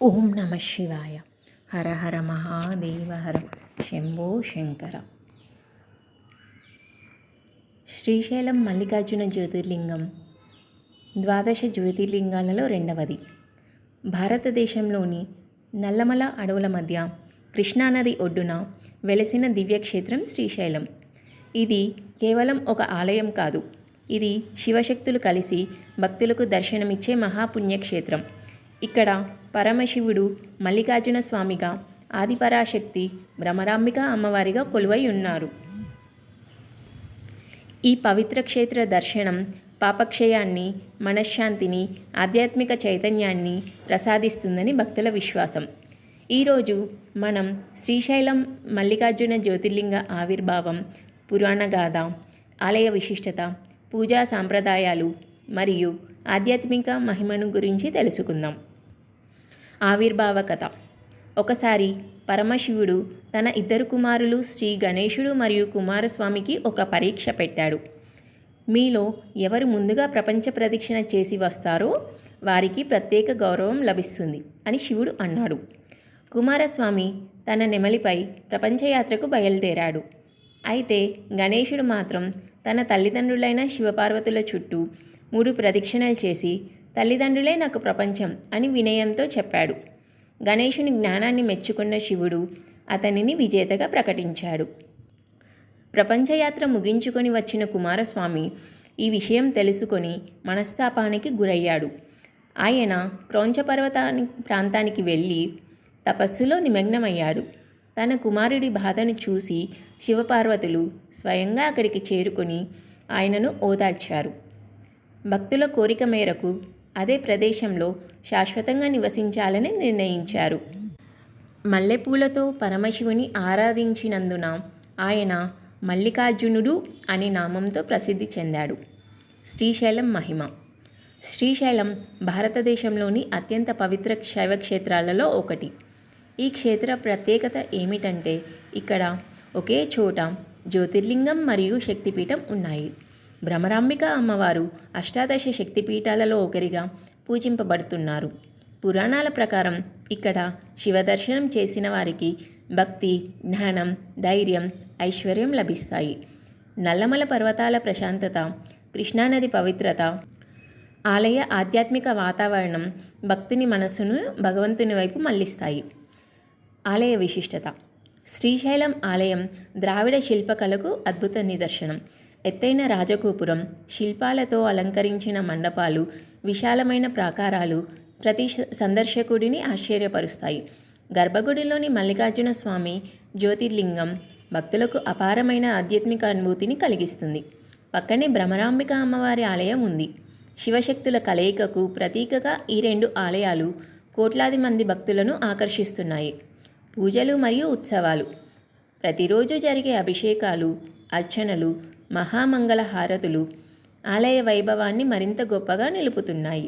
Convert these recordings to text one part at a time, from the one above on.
ఓం నమ శివాయ. హర హర మహాదేవ హర శంభో శంకర. శ్రీశైలం మల్లికార్జున జ్యోతిర్లింగం ద్వాదశ జ్యోతిర్లింగాలలో రెండవది. భారతదేశంలోని నల్లమల అడవుల మధ్య కృష్ణానది ఒడ్డున వెలసిన దివ్యక్షేత్రం శ్రీశైలం. ఇది కేవలం ఒక ఆలయం కాదు, ఇది శివశక్తులు కలిసి భక్తులకు దర్శనమిచ్చే మహాపుణ్యక్షేత్రం. ఇక్కడ పరమశివుడు మల్లికార్జున స్వామిగా, ఆదిపరాశక్తి భ్రమరాంబిక అమ్మవారిగా కొలువై ఉన్నారు. ఈ పవిత్ర క్షేత్ర దర్శనం పాపక్షయాన్ని, మనశ్శాంతిని, ఆధ్యాత్మిక చైతన్యాన్ని ప్రసాదిస్తుందని భక్తుల విశ్వాసం. ఈరోజు మనం శ్రీశైలం మల్లికార్జున జ్యోతిర్లింగ ఆవిర్భావం, పురాణగాథ, ఆలయ విశిష్టత, పూజా సాంప్రదాయాలు మరియు ఆధ్యాత్మిక మహిమను గురించి తెలుసుకుందాం. ఆవిర్భావ కథ. ఒకసారి పరమశివుడు తన ఇద్దరు కుమారులు శ్రీ గణేశుడు మరియు కుమారస్వామికి ఒక పరీక్ష పెట్టాడు. మీలో ఎవరు ముందుగా ప్రపంచ ప్రదక్షిణ చేసి వస్తారో వారికి ప్రత్యేక గౌరవం లభిస్తుంది అని శివుడు అన్నాడు. కుమారస్వామి తన నెమలిపై ప్రపంచయాత్రకు బయలుదేరాడు. అయితే గణేశుడు మాత్రం తన తల్లిదండ్రులైన శివపార్వతుల చుట్టూ 3 ప్రదక్షిణలు చేసి తల్లిదండ్రులే నాకు ప్రపంచం అని వినయంతో చెప్పాడు. గణేశుని జ్ఞానాన్ని మెచ్చుకున్న శివుడు అతనిని విజేతగా ప్రకటించాడు. ప్రపంచయాత్ర ముగించుకొని వచ్చిన కుమారస్వామి ఈ విషయం తెలుసుకొని మనస్తాపానికి గురయ్యాడు. ఆయన క్రౌంచ ప్రాంతానికి వెళ్ళి తపస్సులో నిమగ్నమయ్యాడు. తన కుమారుడి బాధను చూసి శివపార్వతులు స్వయంగా అక్కడికి చేరుకొని ఆయనను ఓదార్చారు. భక్తుల కోరిక మేరకు అదే ప్రదేశంలో శాశ్వతంగా నివసించాలని నిర్ణయించారు. మల్లెపూలతో పరమశివుని ఆరాధించినందున ఆయన మల్లికార్జునుడు అనే నామంతో ప్రసిద్ధి చెందాడు. శ్రీశైలం మహిమ. శ్రీశైలం భారతదేశంలోని అత్యంత పవిత్ర శైవ క్షేత్రాలలో ఒకటి. ఈ క్షేత్ర ప్రత్యేకత ఏమిటంటే ఇక్కడ ఒకే చోట జ్యోతిర్లింగం మరియు శక్తిపీఠం ఉన్నాయి. భ్రమరాంబిక అమ్మవారు అష్టాదశ శక్తిపీఠాలలో ఒకరిగా పూజింపబడుతున్నారు. పురాణాల ప్రకారం ఇక్కడ శివదర్శనం చేసిన వారికి భక్తి, జ్ఞానం, ధైర్యం, ఐశ్వర్యం లభిస్తాయి. నల్లమల పర్వతాల ప్రశాంతత, కృష్ణానది పవిత్రత, ఆలయ ఆధ్యాత్మిక వాతావరణం భక్తుని మనస్సును భగవంతుని వైపు మళ్లిస్తాయి. ఆలయ విశిష్టత. శ్రీశైలం ఆలయం ద్రావిడ శిల్పకళకు అద్భుత నిదర్శనం. ఎత్తైన రాజగోపురం, శిల్పాలతో అలంకరించిన మండపాలు, విశాలమైన ప్రాకారాలు ప్రతి సందర్శకుడిని ఆశ్చర్యపరుస్తాయి. గర్భగుడిలోని మల్లికార్జున స్వామి జ్యోతిర్లింగం భక్తులకు అపారమైన ఆధ్యాత్మిక అనుభూతిని కలిగిస్తుంది. పక్కనే భ్రమరాంబిక అమ్మవారి ఆలయం ఉంది. శివశక్తుల కలయికకు ప్రతీకగా ఈ 2 ఆలయాలు కోట్లాది మంది భక్తులను ఆకర్షిస్తున్నాయి. పూజలు మరియు ఉత్సవాలు. ప్రతిరోజు జరిగే అభిషేకాలు, అర్చనలు, మహామంగళ హారతులు ఆలయ వైభవాన్ని మరింత గొప్పగా నిలుపుతున్నాయి.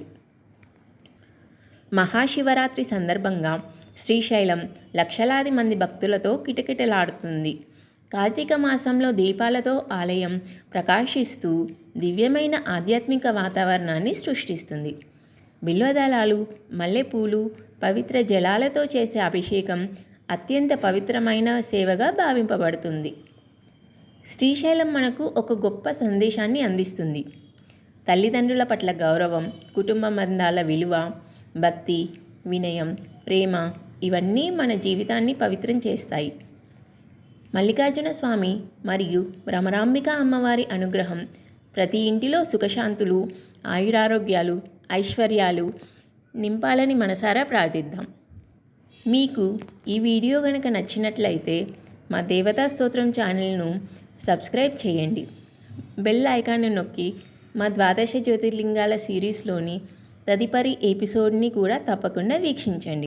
మహాశివరాత్రి సందర్భంగా శ్రీశైలం లక్షలాది మంది భక్తులతో కిటకిటలాడుతుంది. కార్తీక మాసంలో దీపాలతో ఆలయం ప్రకాశిస్తూ దివ్యమైన ఆధ్యాత్మిక వాతావరణాన్ని సృష్టిస్తుంది. బిల్వదళాలు, మల్లెపూలు, పవిత్ర జలాలతో చేసే అభిషేకం అత్యంత పవిత్రమైన సేవగా భావింపబడుతుంది. శ్రీశైలం మనకు ఒక గొప్ప సందేశాన్ని అందిస్తుంది. తల్లిదండ్రుల పట్ల గౌరవం, కుటుంబ బంధాల విలువ, భక్తి, వినయం, ప్రేమ ఇవన్నీ మన జీవితాన్ని పవిత్రం చేస్తాయి. మల్లికార్జున స్వామి మరియు భ్రమరాంబిక అమ్మవారి అనుగ్రహం ప్రతి ఇంటిలో సుఖశాంతులు, ఆయురారోగ్యాలు, ఐశ్వర్యాలు నింపాలని మనసారా ప్రార్థిద్దాం. మీకు ఈ వీడియో కనుక నచ్చినట్లయితే మా దేవతా స్తోత్రం ఛానల్ను సబ్స్క్రైబ్ చేయండి. బెల్ ఐకాన్ను నొక్కి మా ద్వాదశ జ్యోతిర్లింగాల సిరీస్లోని తదుపరి ఎపిసోడ్ని కూడా తప్పకుండా వీక్షించండి.